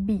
B।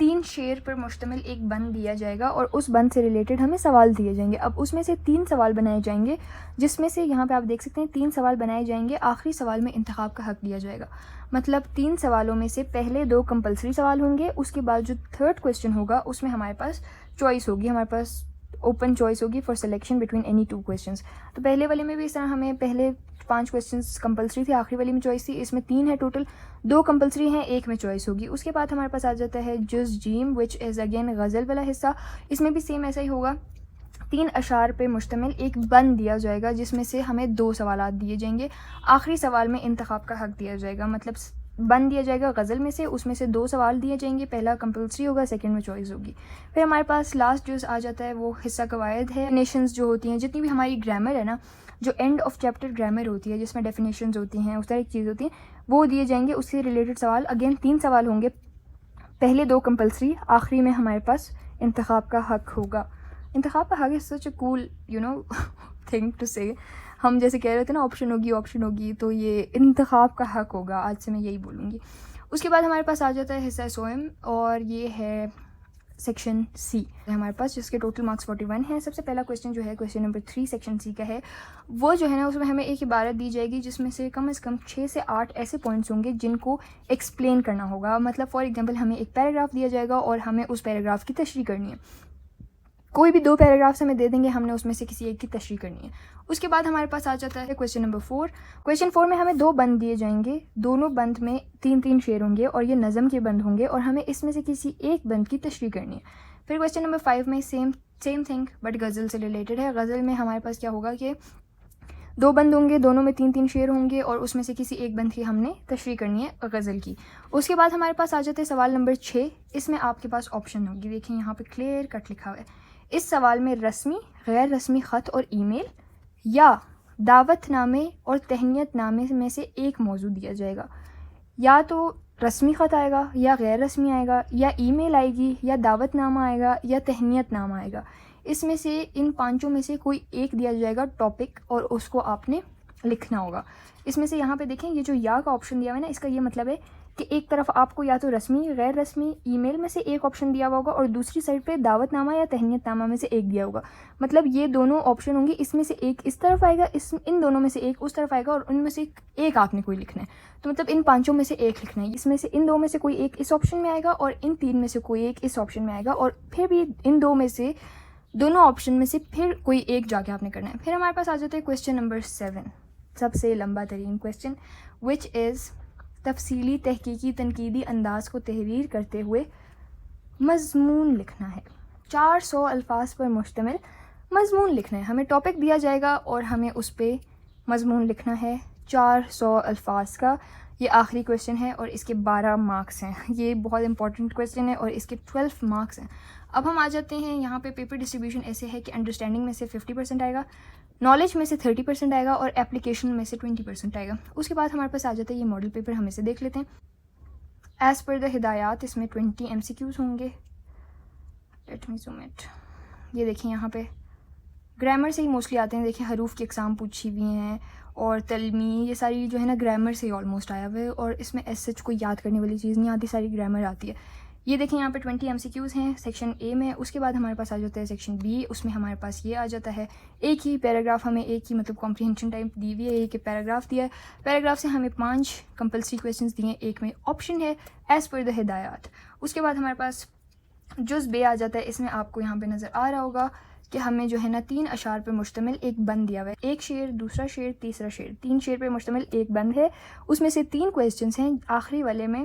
3 شعر پر مشتمل ایک بند دیا جائے گا اور اس بند سے ریلیٹڈ ہمیں سوال دیے جائیں گے. اب اس میں سے 3 سوال بنائے جائیں گے, جس میں سے یہاں پہ آپ دیکھ سکتے ہیں 3 سوال بنائے جائیں گے. آخری سوال میں انتخاب کا حق دیا جائے گا. مطلب 3 سوالوں میں سے پہلے 2 کمپلسری سوال ہوں گے, اس کے بعد جو 3rd کویسچن ہوگا اس میں ہمارے پاس چوائس ہوگی, ہمارے پاس اوپن چوائس ہوگی for selection between any 2 questions. تو پہلے والے میں بھی اس طرح ہمیں پہلے 5 کویسچنس کمپلسری تھے, آخری والی میں چوائس تھی. اس میں 3 ہے ٹوٹل, 2 کمپلسری ہیں, 1 میں چوائس ہوگی. اس کے بعد ہمارے پاس آ جاتا ہے جز جیم وچ از اگین غزل والا حصہ. اس میں بھی سیم ایسا ہی ہوگا, 3 اشعار پہ مشتمل ایک بند دیا جائے گا جس میں سے ہمیں 2 سوالات دیے جائیں گے. آخری سوال میں انتخاب کا حق دیا جائے گا, مطلب بند دیا جائے گا غزل میں سے, اس میں سے 2 سوال دیے جائیں گے, پہلا کمپلسری ہوگا, سیکنڈ میں چوائس ہوگی. پھر ہمارے پاس لاسٹ جو آ جاتا ہے وہ حصہ قواعد ہے. ڈیفینیشنز جو ہوتی ہیں, جتنی بھی ہماری گرامر ہے نا, جو اینڈ آف چیپٹر گرامر ہوتی ہے جس میں ڈیفینیشنز ہوتی ہیں, اس طرح کی چیز ہوتی ہیں, وہ دیے جائیں گے. اس سے ریلیٹڈ سوال اگین 3 سوال ہوں گے, پہلے 2 کمپلسری, آخری میں ہمارے پاس انتخاب کا حق ہوگا. انتخاب کا حق از سچ اے کول تھنگ ٹو سے. ہم جیسے کہہ رہے تھے نا آپشن ہوگی, تو یہ انتخاب کا حق ہوگا. آج سے میں یہی بولوں گی. اس کے بعد ہمارے پاس آ جاتا ہے حصہ سوئم, اور یہ ہے سیکشن سی ہمارے پاس, جس کے ٹوٹل مارکس 41 ہیں. سب سے پہلا کویسچن جو ہے کویسچن نمبر 3 سیکشن سی کا ہے. وہ جو ہے نا اس میں ہمیں ایک عبارت دی جائے گی جس میں سے کم 6 سے 8 ایسے پوائنٹس ہوں گے جن کو ایکسپلین کرنا ہوگا. مطلب فار ایگزامپل ہمیں ایک پیراگراف دیا جائے گا اور ہمیں اس پیراگراف کی تشریح کرنی ہے. کوئی بھی 2 پیراگرافس ہمیں دے دیں گے, ہم نے اس میں سے کسی ایک کی تشریح کرنی ہے. اس کے بعد ہمارے پاس آ جاتا ہے کویسچن نمبر 4. کویسچن 4 میں ہمیں 2 بند دیے جائیں گے, دونوں بند میں 3 شعر ہوں گے اور یہ نظم کے بند ہوں گے, اور ہمیں اس میں سے کسی ایک بند کی تشریح کرنی ہے. پھر کویسچن نمبر 5 میں سیم تھنگ بٹ غزل سے ریلیٹڈ ہے. غزل میں ہمارے پاس کیا ہوگا کہ 2 بند ہوں گے, دونوں میں 3 شعر ہوں گے, اور اس میں سے کسی ایک بند کی ہم نے تشریح کرنی ہے غزل کی. اس کے بعد ہمارے پاس آ جاتے ہیں سوال نمبر 6. اس میں آپ کے پاس آپشن ہوگی, دیکھیں یہاں پہ کلیئر کٹ لکھا ہوا ہے. اس سوال میں رسمی, غیر رسمی خط اور ای میل یا دعوت نامے اور تہنیت نامے میں سے ایک موضوع دیا جائے گا. یا تو رسمی خط آئے گا, یا غیر رسمی آئے گا, یا ای میل آئے گی, یا دعوت نامہ آئے گا, یا تہنیت نامہ آئے گا. اس میں سے ان 5 میں سے کوئی ایک دیا جائے گا ٹاپک, اور اس کو آپ نے لکھنا ہوگا. اس میں سے یہاں پہ دیکھیں یہ جو یا کا آپشن دیا ہوا ہے نا, اس کا یہ مطلب ہے کہ ایک طرف آپ کو یا تو رسمی, غیر رسمی, ای میل میں سے ایک آپشن دیا ہوا ہوگا, اور دوسری سائڈ پہ دعوت نامہ یا تہنیت نامہ میں سے ایک دیا ہوگا. مطلب یہ دونوں آپشن ہوں گے, اس میں سے ایک اس طرف آئے گا, ان دونوں میں سے ایک اس طرف آئے گا, اور ان میں سے ایک آپ نے کوئی لکھنا ہے. تو مطلب ان 5 میں سے ایک لکھنا ہے. اس میں سے ان 2 میں سے کوئی ایک اس آپشن میں آئے گا, اور ان 3 میں سے کوئی ایک اس آپشن میں آئے گا, اور پھر بھی ان 2 میں سے دونوں آپشن میں سے پھر کوئی ایک جا کے آپ نے کرنا ہے. پھر ہمارے پاس آ جاتا ہے کویسچن نمبر 7, سب سے لمبا ترین کویسچن, وچ از تفصیلی تحقیقی تنقیدی انداز کو تحریر کرتے ہوئے مضمون لکھنا ہے. 400 الفاظ پر مشتمل مضمون لکھنا ہے. ہمیں ٹاپک دیا جائے گا اور ہمیں اس پہ مضمون لکھنا ہے 400 الفاظ کا. یہ آخری کویسچن ہے اور اس کے 12 مارکس ہیں. یہ بہت امپورٹنٹ کویسچن ہے اور اس کے 12 مارکس ہیں. اب ہم آ جاتے ہیں یہاں پہ پیپر ڈسٹریبیوشن ایسے ہے کہ انڈرسٹینڈنگ میں سے 50% آئے گا, نالج میں سے 30% آئے گا, اور اپلیکیشن میں سے 20% آئے گا. اس کے بعد ہمارے پاس آ جاتا ہے یہ ماڈل پیپر, ہم اسے دیکھ لیتے ہیں. ایز پر دا ہدایات اس میں 20 MCQs ہوں گے. Let me zoom it. یہ دیکھیں یہاں پہ گرامر سے ہی موسٹلی آتے ہیں. دیکھیں حروف کی اقسام پوچھی ہوئی ہیں, اور تلمی, یہ ساری جو ہے نا گرامر سے ہی آلموسٹ آیا ہوا ہے, اور اس میں ایز سچ کوئی یاد کرنے والی چیز نہیں آتی, ساری گرامر آتی ہے. یہ دیکھیں یہاں پہ 20 MCQs ہیں سیکشن اے میں. اس کے بعد ہمارے پاس آ جاتا ہے سیکشن بی. اس میں ہمارے پاس یہ آ جاتا ہے ایک ہی پیراگراف, ہمیں ایک ہی مطلب کمپریہنشن ٹائپ دی ہوئی ہے, ایک پیراگراف دیا ہے. پیراگراف سے ہمیں 5 کمپلسری کویسچنس دیے ہیں, ایک میں آپشن ہے ایز پر دا ہدایات. اس کے بعد ہمارے پاس جز بے آ جاتا ہے. اس میں آپ کو یہاں پہ نظر آ رہا ہوگا کہ ہمیں جو ہے نا 3 اشعار پہ مشتمل ایک بند دیا ہوا ہے. ایک شعر, دوسرا شعر, تیسرا شعر, 3 شعر پہ مشتمل ایک بند ہے. اس میں سے 3 کویسچنس ہیں. آخری والے میں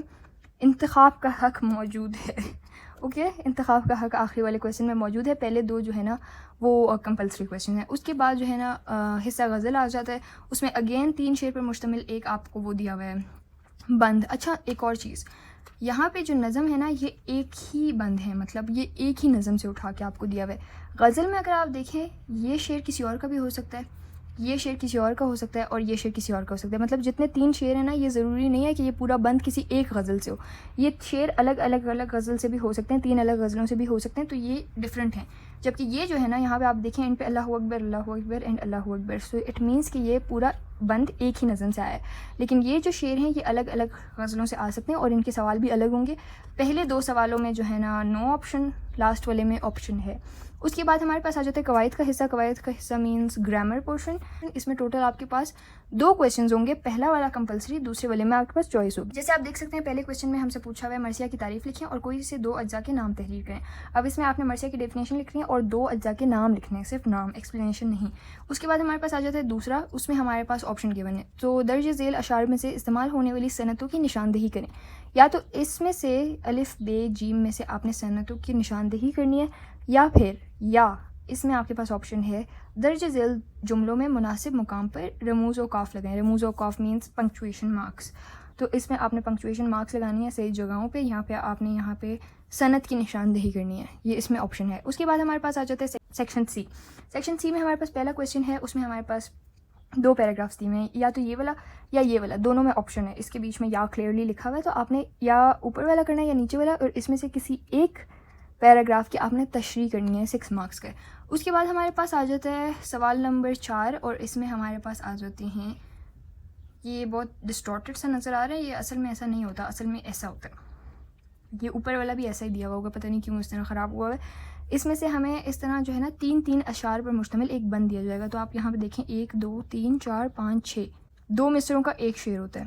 انتخاب کا حق موجود ہے. اوکے, انتخاب کا حق آخری والے کویسچن میں موجود ہے. پہلے 2 جو ہے نا وہ کمپلسری کویسچن ہیں. اس کے بعد جو ہے نا حصہ غزل آ جاتا ہے. اس میں اگین 3 شعر پر مشتمل ایک آپ کو وہ دیا ہوا ہے بند. اچھا ایک اور چیز, یہاں پہ جو نظم ہے نا یہ ایک ہی بند ہے, مطلب یہ ایک ہی نظم سے اٹھا کے آپ کو دیا ہوا ہے. غزل میں اگر آپ دیکھیں یہ شعر کسی اور کا بھی ہو سکتا ہے, یہ شعر کسی اور کا ہو سکتا ہے اور یہ شعر کسی اور کا ہو سکتا ہے. مطلب جتنے 3 شعر ہیں نا، یہ ضروری نہیں ہے کہ یہ پورا بند کسی ایک غزل سے ہو. یہ شعر الگ غزل سے بھی ہو سکتے ہیں، 3 الگ غزلوں سے بھی ہو سکتے ہیں، تو یہ ڈفرینٹ ہیں. جبکہ یہ جو ہے نا، یہاں پہ آپ دیکھیں ان پہ اللہ اکبر اینڈ اللہ اکبر، سو اٹ مینس کہ یہ پورا بند ایک ہی نظم سے آیا ہے. لیکن یہ جو شعر ہیں یہ الگ الگ غزلوں سے آ سکتے ہیں اور ان کے سوال بھی الگ ہوں گے. پہلے 2 سوالوں میں جو ہے نا نو آپشن، لاسٹ والے میں آپشن ہے. اس کے بعد ہمارے پاس آ جاتا ہے قواعد کا حصہ. قواعد کا حصہ مینس گرامر پورشن. اس میں ٹوٹل آپ کے پاس 2 کویشچنز ہوں گے. پہلا والا کمپلسری، دوسرے والے میں آپ کے پاس چوائس ہوگی. جیسے آپ دیکھ سکتے ہیں پہلے کویشچن میں ہم سے پوچھا ہوا ہے مرثیہ کی تعریف لکھیں اور کوئی سے 2 اجزاء کے نام تحریر کریں. اب اس میں آپ نے مرثیہ کی ڈیفینیشن لکھنی ہے اور 2 اجزاء کے نام لکھنے ہیں، صرف نام، ایکسپلینیشن نہیں. اس کے بعد ہمارے پاس آ جاتا ہے دوسرا، اس میں ہمارے پاس آپشن گیون ہے. تو درج ذیل اشعار میں سے استعمال ہونے والی صنعتوں کی نشاندہی کریں. یا تو اس میں سے الف ب جیم میں سے آپ نے صنعتوں کی نشاندہی کرنی ہے، یا اس میں آپ کے پاس آپشن ہے درج ذیل جملوں میں مناسب مقام پر رموز و قاف لگائیں. رموز و قاف مینس پنکچویشن مارکس. تو اس میں آپ نے پنکچویشن مارکس لگانی ہے صحیح جگہوں پہ. یہاں پہ صنعت کی نشاندہی کرنی ہے. یہ اس میں آپشن ہے. اس کے بعد ہمارے پاس آ جاتا ہے سیکشن سی. سیکشن سی میں ہمارے پاس پہلا کویشچن ہے. اس میں ہمارے پاس 2 پیراگرافس دیے ہیں، یا تو یہ والا یا یہ والا، دونوں میں آپشن ہے. اس کے بیچ میں یا کلیئرلی لکھا ہوا ہے، تو آپ نے یا اوپر والا کرنا ہے یا نیچے والا، اور اس میں سے کسی ایک پیراگراف کی آپ نے تشریح کرنی ہے 6 مارکس کا. اس کے بعد ہمارے پاس آ جاتا ہے سوال نمبر 4، اور اس میں ہمارے پاس آ جاتے ہیں، یہ بہت ڈسٹارٹڈ سا نظر آ رہا ہے، یہ اصل میں ایسا نہیں ہوتا، اصل میں ایسا ہوتا ہے. یہ اوپر والا بھی ایسا ہی دیا ہوا ہوگا، پتہ نہیں کیوں اس طرح خراب ہوا ہے. اس میں سے ہمیں اس طرح جو ہے نا 3 اشعار پر مشتمل ایک بند دیا جائے گا. تو آپ یہاں پہ دیکھیں 1 2 3 4 5 6، 2 مصروں کا ایک شعر ہوتا ہے،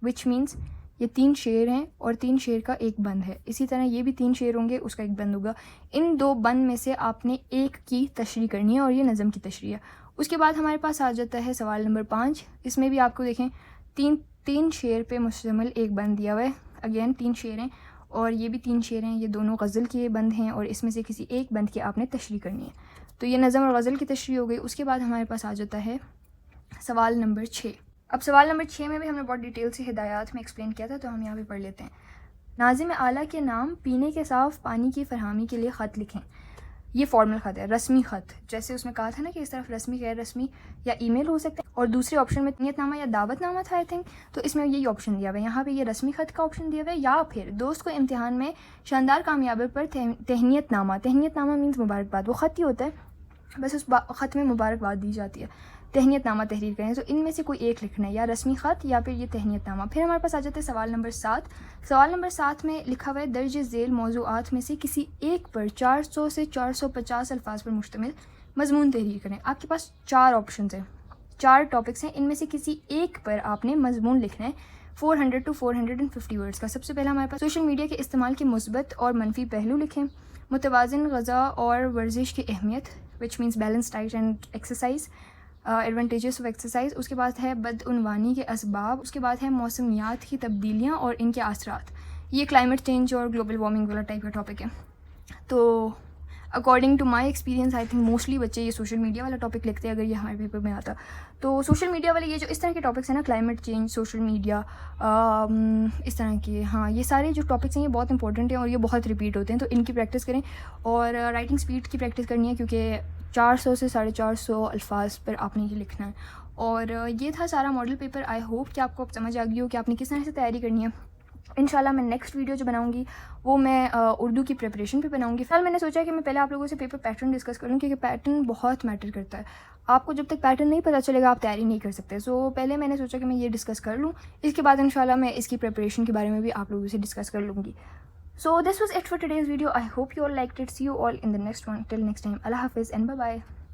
وچ مینس یہ 3 شعر ہیں اور 3 شعر کا ایک بند ہے. اسی طرح یہ بھی 3 شعر ہوں گے، اس کا ایک بند ہوگا. ان 2 بند میں سے آپ نے ایک کی تشریح کرنی ہے، اور یہ نظم کی تشریح ہے. اس کے بعد ہمارے پاس آ جاتا ہے سوال نمبر 5. اس میں بھی آپ کو دیکھیں 3 شعر پہ مشتمل ایک بند دیا ہوا ہے. اگین 3 شعر ہیں اور یہ بھی 3 شعر ہیں، یہ دونوں غزل کے بند ہیں، اور اس میں سے کسی ایک بند کی آپ نے تشریح کرنی ہے. تو یہ نظم اور غزل کی تشریح ہو گئی. اس کے بعد ہمارے پاس آ جاتا ہے سوال نمبر 6. اب سوال نمبر 6 میں بھی ہم نے بہت ڈیٹیل سے ہدایات میں ایکسپلین کیا تھا، تو ہم یہاں پہ پڑھ لیتے ہیں. ناظم اعلیٰ کے نام پینے کے صاف پانی کی فراہمی کے لیے خط لکھیں. یہ فارمل خط ہے، رسمی خط. جیسے اس میں کہا تھا نا کہ اس طرف رسمی، غیر رسمی یا ای میل ہو سکتا ہے، اور دوسرے آپشن میں نیت نامہ یا دعوت نامہ تھا آئی تھنک. تو اس میں یہی آپشن دیا ہوا ہے. یہاں پہ یہ رسمی خط کا آپشن دیا ہوا ہے، یا پھر دوست کو امتحان میں شاندار کامیابی پر تہنیت نامہ. تہنیت نامہ مینس مبارکباد. وہ خط ہی ہوتا ہے، بس اس خط میں مبارکباد دی جاتی ہے. تہنیت نامہ تحریر کریں. تو ان میں سے کوئی ایک لکھنا ہے، یا رسمی خط یا پھر یہ تہنیت نامہ. پھر ہمارے پاس آ جاتے ہیں سوال نمبر 7. سوال نمبر 7 میں لکھا ہوا ہے درج ذیل موضوعات میں سے کسی ایک پر 400 سے 450 الفاظ پر مشتمل مضمون تحریر کریں. آپ کے پاس 4 آپشنز ہیں، 4 ٹاپکس ہیں. ان میں سے کسی ایک پر آپ نے مضمون لکھنا ہے 400 to 450 ورڈز کا. سب سے پہلا ہمارے پاس سوشل میڈیا کے استعمال کے مثبت اور منفی پہلو لکھیں. متوازن غذا اور ورزش کی اہمیت، which means balance diet and exercise, advantages of exercise. اس کے بعد ہے بدعنوانی کے اسباب. اس کے بعد ہے موسمیات کی تبدیلیاں اور ان کے اثرات. یہ کلائمیٹ چینج اور گلوبل وارمنگ والا ٹائپ کا ٹاپک ہے. تو according to my experience I think mostly بچے یہ سوشل میڈیا والا ٹاپک لکھتے ہیں اگر یہ ہمارے پیپر میں آتا. تو سوشل میڈیا والے یہ جو اس طرح کے ٹاپکس ہیں نا، کلائمیٹ چینج، سوشل میڈیا، اس طرح کے، ہاں یہ سارے جو ٹاپکس ہیں یہ بہت امپورٹنٹ ہیں اور یہ بہت ریپیٹ ہوتے ہیں. تو ان کی پریکٹس کریں، اور رائٹنگ اسپیڈ کی پریکٹس کرنی ہے، کیونکہ 400 سے 450 الفاظ پر آپ نے یہ لکھنا ہے. اور یہ تھا سارا ماڈل پیپر. آئی ہوپ کہ آپ کو اب سمجھ آ گئی ہو کہ آپ نے کس طرح سے تیاری کرنی ہے. انشاءاللہ میں نیکسٹ ویڈیو جو بناؤں گی وہ میں اردو کی پریپریشن پہ بناؤں گی. فی الحال میں نے سوچا کہ میں پہلے آپ لوگوں سے پیپر پیٹرن ڈسکس کروں، کیونکہ پیٹرن بہت میٹر کرتا ہے. آپ کو جب تک پیٹرن نہیں پتہ چلے گا آپ تیاری نہیں کر سکتے. سو پہلے میں نے سوچا کہ میں یہ ڈسکس کر لوں، اس کے بعد انشاءاللہ میں اس کی پریپریشن کے بارے میں بھی آپ لوگوں سے ڈسکس کر لوں گی. So this was it for today's video. I hope you all liked it. See you all in the next one. Till next time. Allah Hafiz and bye bye.